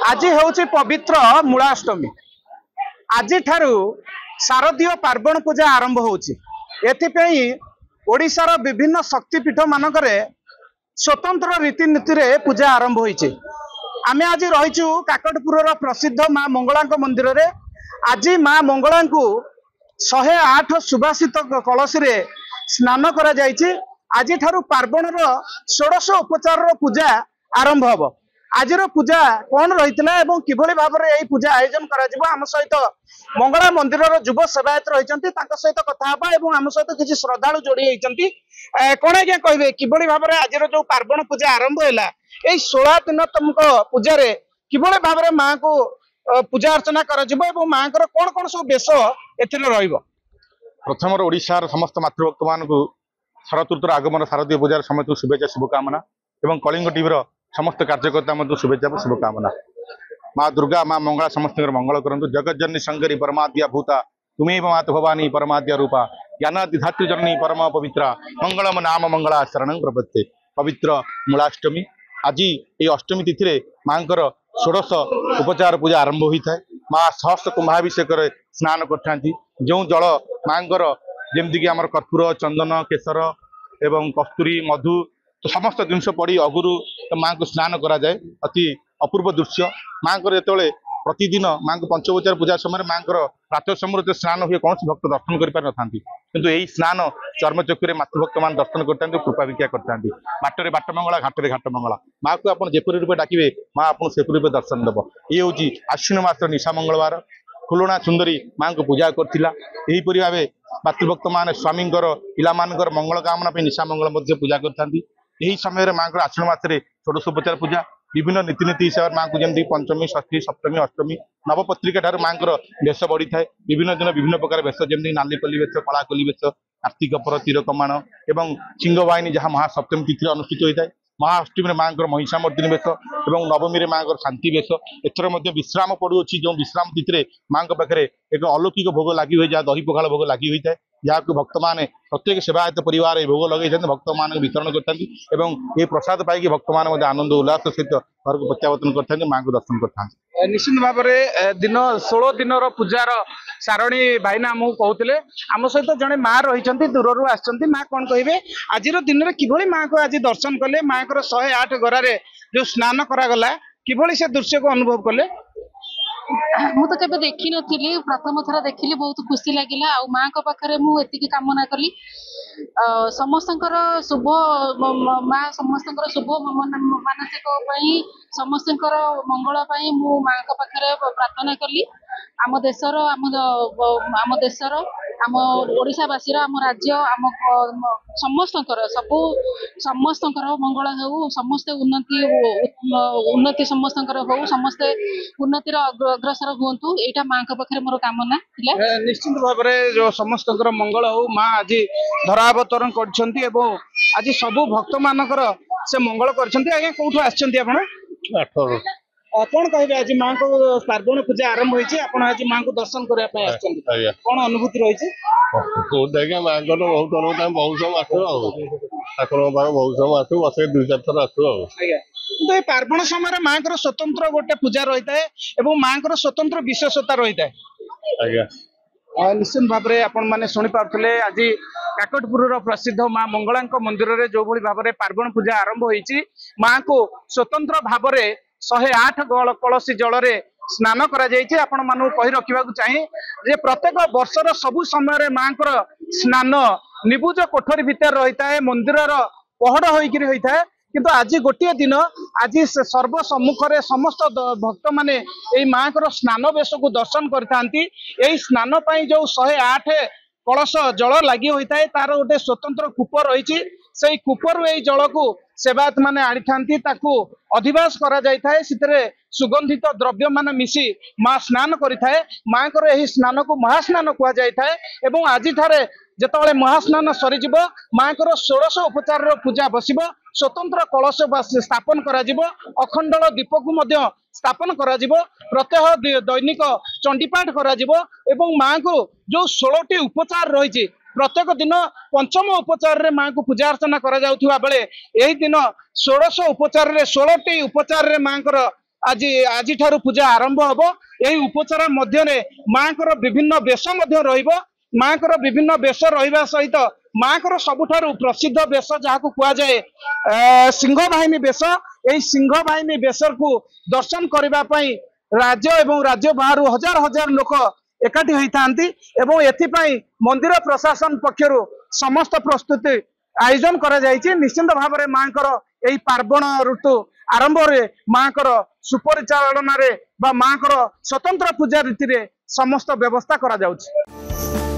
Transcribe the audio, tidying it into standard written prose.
आज हूँ पवित्र मूलाष्टमी। आज ठारू शारदीय पार्वण पूजा आरंभ होउछि। ओडिशार विभिन्न शक्तिपीठ मानक स्वतंत्र रीतिनीति रे पूजा आरंभ होइछि। आमे आज रहिछु काकटपुर प्रसिद्ध माँ मंगला मंदिर रे। आज माँ मंगला को 108 सुभाषित कलश रे स्नान करा जाइछि। आज ठारू पार्वण षोडश उपचार पूजा आरंभ हब। आज पूजा कौन रही किभली भाव में पूजा आयोजन करा सहित मंगला मंदिर युव सेवायत रही सहित कथा आम सहित किसी श्रद्धालु जोड़ी होती कौन आज्ञा कहे किभली भाव में आज जो पार्वण पूजा आरंभ है 16 दिनतमक पूजा किभली भाव में माँ को पूजा अर्चना कर माँ कौन कौन सब बेश प्रथम ओडिशार समस्त मातृभक्त मान शरद ऋतुर आगमन शारदीय पूजार समस्त शुभेच्छा शुभकामना एवं कलिंग टीवी समस्त कार्यकर्ता शुभेच्छा शुभकामना। माँ दुर्गा माँ मंगला समस्त मंगल करंतु। जगज्जननी शंकरी परमाद्या भूता तुम्हें मात भवानी परमाद्या रूपा ज्ञानाधिधात्री जननी परम पवित्रा मंगलम नाम मंगला शरण प्रपत्ते। पवित्र मूलाष्टमी आज ये अष्टमी तिथि माँ षोडश उपचार पूजा आरंभ होता है। माँ सहस्र कुंभाभिषेक स्नान करता जो जल माँ जमीक आम कर्पूर चंदन केसर एवं कस्तूरी मधु तो समस्त जिनस पड़ी अगुरु तो माँ को स्नान करा जाए। अति अपूर्व दृश्य माँ जो प्रतिदिन माँ को पंचोपचार पूजा समय माँ प्रातः समय स्नान हुए कौन भक्त दर्शन कर पारि न किंतु यही स्नान चर्मचक्षु मातृभक्त मान दर्शन करते कृपा भिक्षा करते। बाटर बाटमंगला घाटे घाटमंगला माँ को आप जेपरी रूपे डाकिबे माँ आपको सेपरी रूपे दर्शन देव। ये हूँ आश्विन मास निशा मंगलवार फुलुणा सुंदरी माँ को पूजा करपरी भाव मातृभक्त मान स्वामी पिला मंगल कामना निशा मंगल पूजा करते। यही समय माँ को आश्विन मास षोडशोपचार पूजा विभिन्न नीतिनीति हिसाब से माँ को जमी पंचमी षष्ठी सप्तमी अष्टमी नवपत्रिका ठार माँ वेश बढ़ी था। विभिन्न दिन विभिन्न प्रकार वेश जमी नालीकली वेश कलाकली वेश कार्तिक पर तीर कमाण एवं सिंहवाहिनी जहाँ महासप्तमी तिथि अनुष्ठित होता है। महाअष्टमी माँ महिषामर्दिनी वेश और नवमी माँ शांति वेश एथर विश्राम पड़ुअछि। जो विश्राम तिथि माँ पाखे एक अलौकिक भोग लगी हुए जहाँ दही पखाल भोग लगी होता है जहाँ भक्त मैंने प्रत्येक सेवायत परिवार भोग लगे भक्त मान वितरण करते प्रसाद पाई भक्त मैंने आनंद उल्लास सहित घर को प्रत्यावर्तन करते माँ को दर्शन करते। निश्चित भाव में दिन 16 दिन पूजार सारणी भाईना आमको कहते आम सहित जड़े माँ रही दूर आसती माँ कौन कहे आज दिन में किभली माँ को आज दर्शन कले माँ को 108 गरारे जो स्नान करागला किभली से दृश्य को अनुभव कले। मु तो केबे देखी नथिली प्रथम थरा देखिली बहुत खुशी लागिला आ माँ को पाखरे मु एतिकी कामना कली समस्तंकर शुभ माँ समस्तंकर शुभ मानसिक समस्तंकर मंगल पाई मु माँ को पाखरे प्रार्थना कली। आम देशर आम देशर आम ओडिशावासी आम राज्य आम समस्तंकर सबू समस्तंकर मंगल हो समस्ते उन्नति समस्तंकर हो समस्ते उन्नतिर अग्रसर हुंतु एटा माँ का पाखरे मोर कामना थिला। निश्चित भाव में जो समस्तंकर मंगल हो माँ आज धरावतरण करछंती एवं आज सबू भक्त मानकर से मंगल करछंती। आज्ञा कोठु आछंती आपण कौन कहे आज माँ को पार्वण पूजा आरंभ होइछि आपण आज माँ को दर्शन करबा पय आछंती कौन अनुभूति रहिछि देखिए माँ को बहुत अनुभूति बहुत समय आसो ठाकुर बहुत समय आसो बस 2-4 थर आसो तो पार्वण समय माँ को स्वतंत्र गोटे पूजा रही है और माँ को स्वतंत्र विशेषता रही है। निश्चित भाव में आपण मैंने शुणी पारे आज काकटपुर प्रसिद्ध माँ मंगला मंदिर में जो भाव में पार्वण पूजा आरंभ होती माँ को स्वतंत्र भाव में 108 कलसी जल स्नान कही रखा चाहिए जे प्रत्येक वर्षर सबु समय माँ को स्नान निबुज कोठरी भितर रही है मंदिर पहड़ होता है किंतु आज गोटे दिन आज सर्व सम्मुख समस्त भक्त माने यही माँ को स्नान बेश को दर्शन करते स्नान जो 108 कलश जल लगी होता है तार गोटे स्वतंत्र कूप रही से कूपर यही जल को सेवायत माने आनी था अधिवास करा जाय थाए सितरे सुगंधित द्रव्य मान मिसी माँ स्नान करिथाए माँ यही स्नान को महास्नान कह जाए एवं आज जिते महास्नान सरीज माँ 1600 उपचार पूजा बसिब स्वतंत्र कलश स्थापन करा अखंडल दीप को स्थापन करा प्रत्यह दैनिक चंडीपाठ करा एवं माँ को जो 16टी उपचार रही प्रत्येक दिन पंचम उपचार रे माँ को पूजा अर्चना करा जाउथिबा बेले एही दिन 1600 उपचार रे 16टी उपचार रे माँ आज ठारू पूजा आरंभ हबो। एही उपचार मध्य रे माँ विभिन्न वेश मध्य रहिबो माँ विभिन्न वेश रहिबा सहित माँ सबुठारु प्रसिद्ध वेश जहां कह जाए सिंह बाहिनी वेश। एही सिंह बाहिनी वेश को दर्शन करबा पई राज्य एवं राज्य बाहर हजार हजार लोक एकाठी होती एवं एथिपाई मंदिर प्रशासन पक्षर समस्त प्रस्तुति आयोजन करा जायछि। निश्चिंत भाव में माँ यही पार्वण ऋतु आरंभ में माँ सुपरिचालन रे बा माँ स्वतंत्र पूजा रीति रे समस्त व्यवस्था करा जाउछि।